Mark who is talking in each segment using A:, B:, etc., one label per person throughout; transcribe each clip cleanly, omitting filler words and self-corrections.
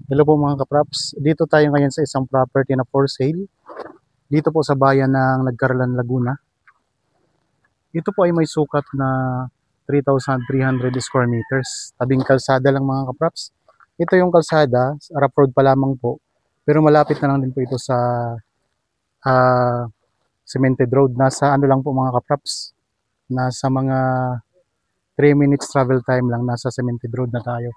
A: Hello po mga kapraps. Dito tayo ngayon sa isang property na for sale. Dito po sa bayan ng Nagcarlan, Laguna. Ito po ay may sukat na 3,300 square meters. Tabing kalsada lang mga kapraps. Ito yung kalsada, rough road pa lamang po. Pero malapit na lang din po ito sa ah, cemented road. Nasa ano lang po mga kapraps. Nasa mga 3 minutes travel time lang. Nasa cemented road na tayo.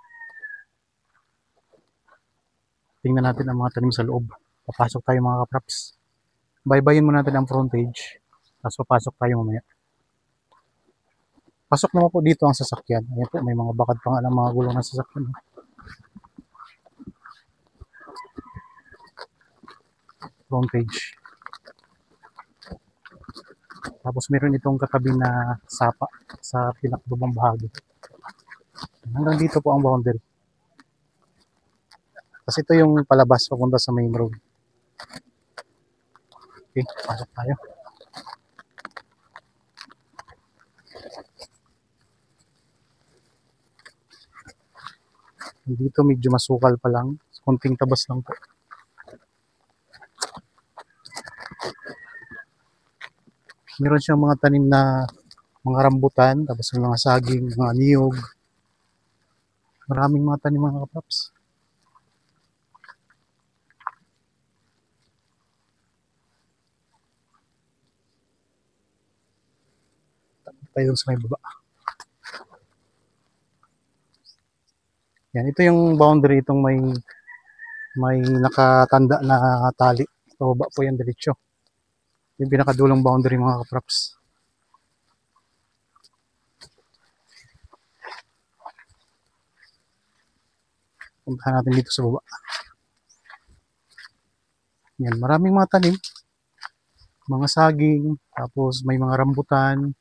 A: Tingnan natin ang mga tanim sa loob. Papasok tayo mga kapraps. Baybayin mo natin ang frontage. Tapos papasok tayo mamaya. Pasok naman po dito ang sasakyan. Ayan po, may mga bakad pa nga ng mga gulong ng sasakyan. Frontage. Tapos meron itong katabi na sapa sa pinakababang bahagi. Hanggang dito po ang boundary. Kasi ito yung palabas papunta sa main road. Okay, pasok tayo. Dito medyo masukal pa lang. Konting tabas lang po. Meron siyang mga tanim na mga rambutan, tapos may mga saging, mga niyog. Maraming mga tanim mga kapaps. Tayo sa may baba. Yan, ito yung boundary, itong may nakatanda na tali. Pababa po yan diretsyo. Yung pinakadulong boundary mga kaprops. Puntahan natin dito sa baba. Yan, maraming mga tanim. Mga saging, tapos may mga rambutan,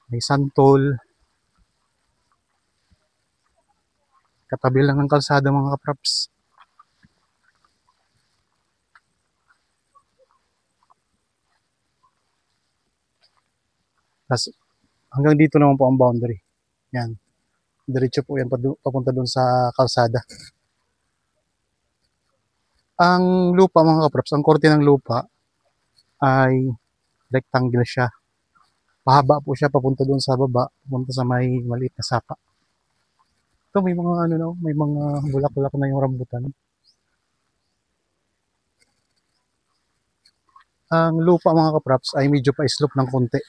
A: may santol. Katabi lang ng kalsada mga kaprops. Tapos hanggang dito naman po ang boundary. Yan. Diretso po yan papunta doon sa kalsada. Ang lupa mga kaprops, ang korte ng lupa ay rectangle siya. Pahaba po siya papunta doon sa baba, papunta sa may maliit na sapa. Ito may mga ano no, may mga bulak-bulak na yung rambutan. Ang lupa mga kaprops ay medyo pa-slope ng konti.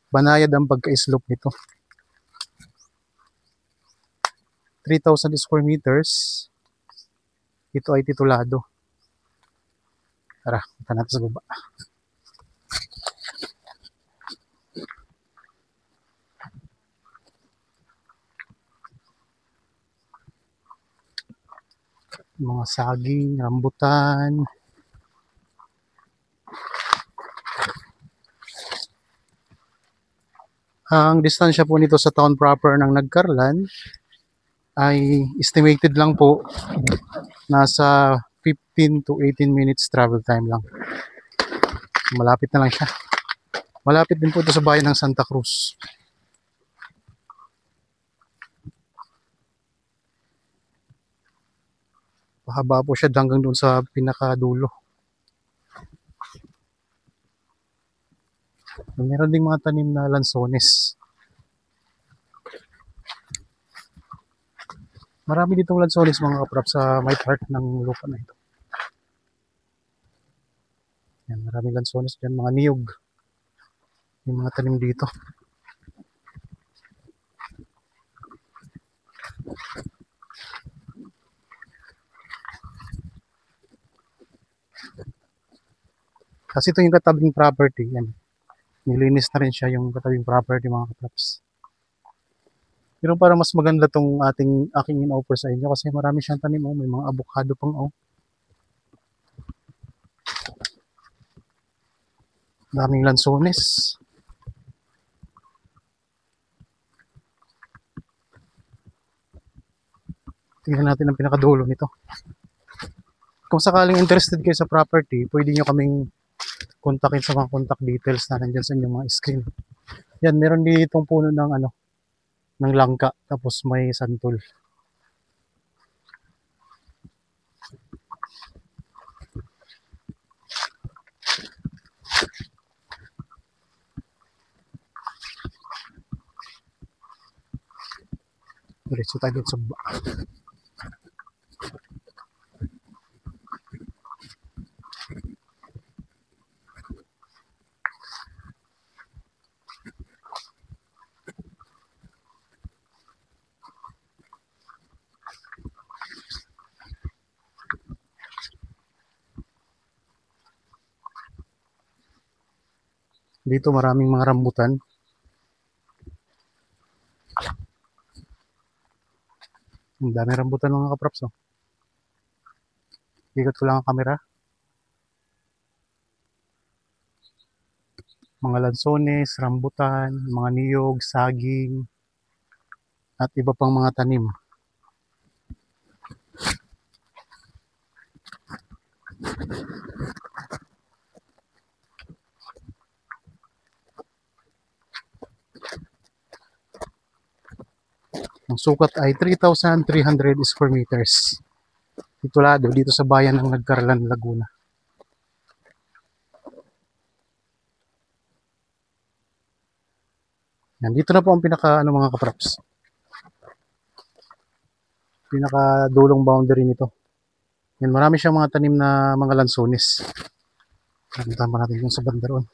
A: Banayad ang pagka-slope nito. 3,000 square meters. Ito ay titulado. Tara, punta natin sa baba. Mga saging, rambutan. Ang distansya po nito sa town proper ng Nagcarlan ay estimated lang po nasa 15 to 18 minutes travel time lang. Malapit na lang siya. Malapit din po ito sa bayan ng Santa Cruz. Pahaba po siya hanggang doon sa pinakadulo. Meron ding mga tanim na lansones. Marami ditong lansones mga kaprap sa may part ng lupa na ito. Yan, maraming lansones dyan, mga niyog. Yung mga tanim dito. Kasi ito yung katabing property. Yan. Nilinis na rin siya yung katabing property mga kapraps. Pero para mas maganda tong aking in-offer sa inyo kasi marami siyang tanim. Oh. May mga avocado pang oh. Daming lansones. Tingnan natin ang pinakadulo nito. Kung sakaling interested kayo sa property, pwede nyo kaming kontakin sa mga contact details na nandyan sa inyong mga screen. Yan, meron ditong puno ng langka, tapos may santol. Diretso tayo dito sa baba. Dito maraming mga rambutan. Ang dami rambutan mga kaprops. Oh. Ikot ko lang ang camera. Mga lansones, rambutan, mga niyog, saging, at iba pang mga tanim. Ang sukat ay 3,300 square meters. Titulado dito sa bayan ng Nagcarlan, Laguna. Yan, dito na po ang pinaka mga kaprops. Pinaka dulong boundary nito. Yan, marami siyang mga tanim na mga lansones. Tama natin yung sa banda roon.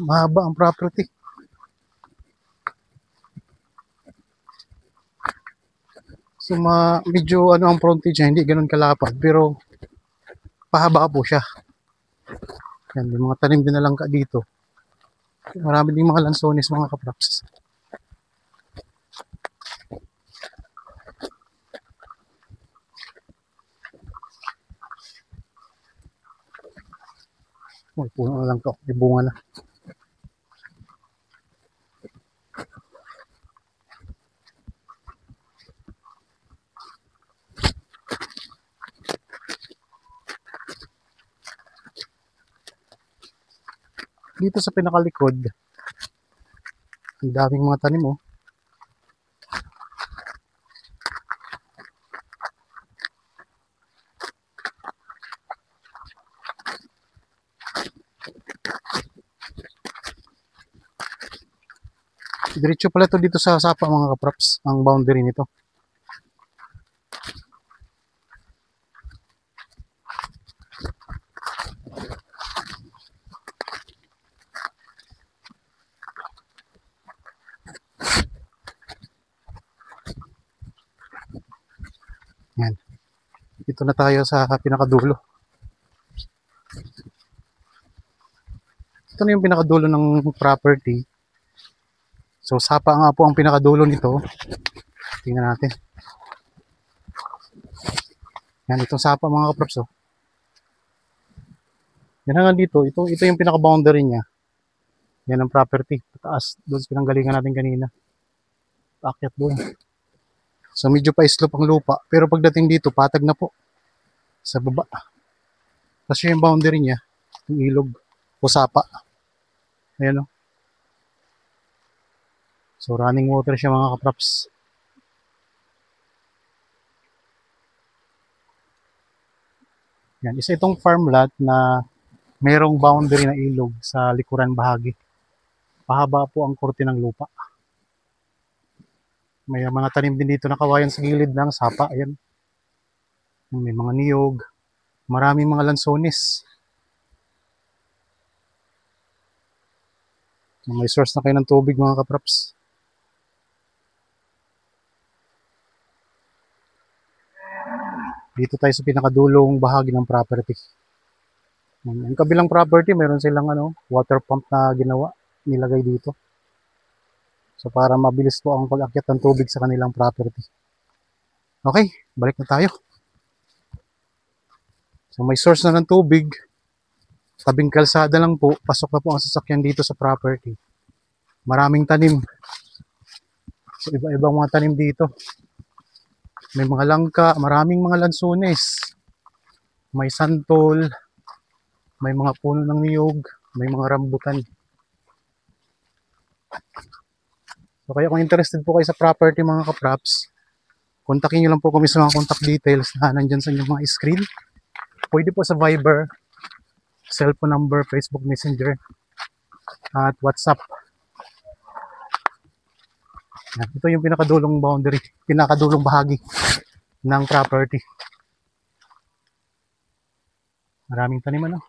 A: Mahaba ang property. So medyo ang frontage niya, hindi ganoon kalapad, pero pahaba po siya. Yan, may mga tanim din na lang dito. Marami din mga lansones mga kaprops. Uy, puno na lang to. May bunga na. Dito sa pinakalikod, ang daming mga tanim oh. Diretso pala to dito sa sapa mga kaprops, ang boundary nito. Yan. Dito na tayo sa pinakadulo. Ito na yung pinakadulo ng property. So sapa nga po ang pinakadulo nito. Tingnan natin. Yan, itong sapa mga kaprops oh. Yan hanggang dito, ito yung pinaka-boundary niya. Yan ang property. Pataas, doon sa pinanggalingan natin kanina. Paakyat doon. So medyo pa-slope ang lupa. Pero pagdating dito, patag na po. Sa baba. Kasi yung boundary niya, yung ilog o sapa. Ayan o. So running water siya mga kaprops. Yan, isa itong farmland na merong boundary na ilog sa likuran bahagi. Pahaba po ang korte ng lupa. May mga tanim din dito na kawayan sa gilid ng sapa. Ayan. May mga niyog. Maraming mga lansones. May source na kayo ng tubig mga kaprops. Dito tayo sa pinakadulong bahagi ng property. Ang kabilang property, meron silang water pump na ginawa, nilagay dito. So para mabilis po ang pag-akyat ng tubig sa kanilang property. Okay, balik na tayo. So may source na ng tubig, tabing kalsada lang po, pasok na po ang sasakyan dito sa property. Maraming tanim. So iba-ibang mga tanim dito. May mga langka, maraming mga lansones. May santol, may mga puno ng niyog, may mga rambutan. So kaya kung interested po kayo sa property mga kapraps, kontakin nyo lang po kami sa mga contact details na nandyan sa inyong mga screen. Pwede po sa Viber, cellphone number, Facebook Messenger, at WhatsApp. Yan. Ito yung pinakadulong boundary, pinakadulong bahagi ng property. Maraming tanim ano.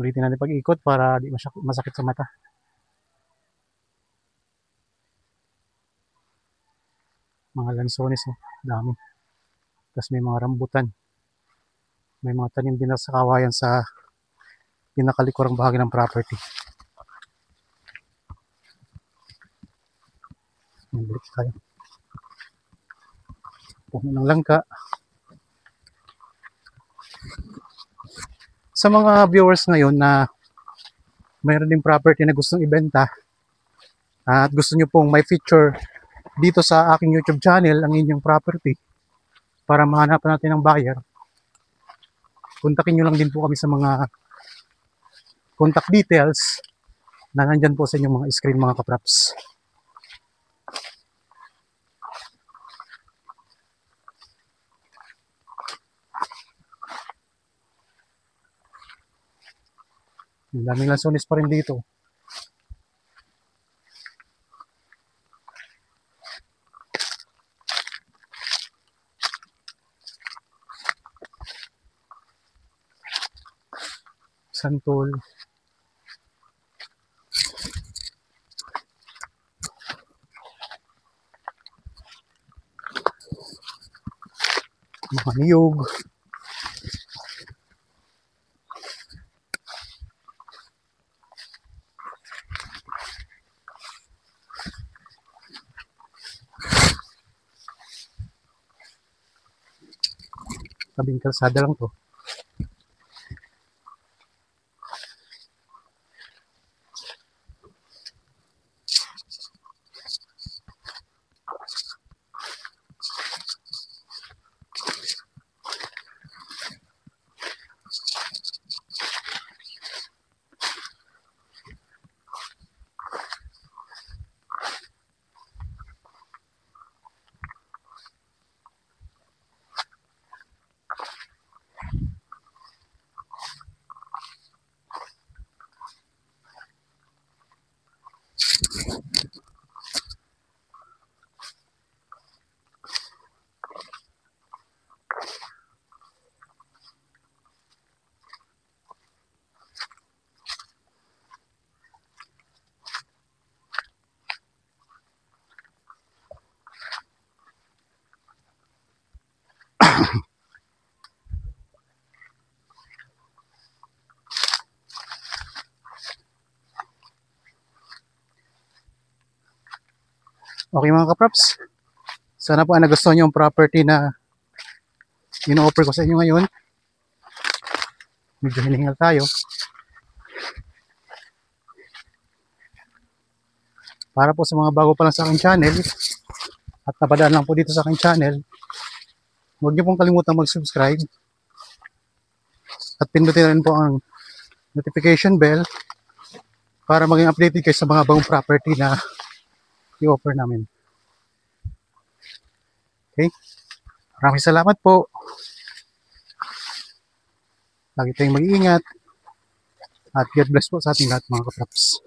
A: Ulitin natin pag-ikot para di masakit sa mata. Mga lansones, oh, dami. Tapos may mga rambutan. May mga tanim din sa kawayan sa pinakalikurang bahagi ng property. Balik tayo. Puno ng langka. Sa mga viewers ngayon na mayroon din property na gustong ibenta at gusto nyo pong may feature dito sa aking YouTube channel ang inyong property para mahanapan natin ng buyer, kontakin nyo lang din po kami sa mga contact details na nandyan po sa inyong mga screen mga kapraps. Ang daming lansones pa rin dito. Santol. Mga niyog. Tabing kalsada lang to. Okay mga kapraps, sana po nagustuhan nyo yung property na ino-offer ko sa inyo ngayon. Medyo hiningal tayo. Para po sa mga bago pa lang sa aking channel at napadaan lang po dito sa aking channel, huwag niyo pong kalimutan mag-subscribe at pindutin rin po ang notification bell para maging updated kayo sa mga bagong property na i-offer namin. Okay? Maraming salamat po. Lagi tayong mag-iingat at God bless po sa ating lahat mga kapraps.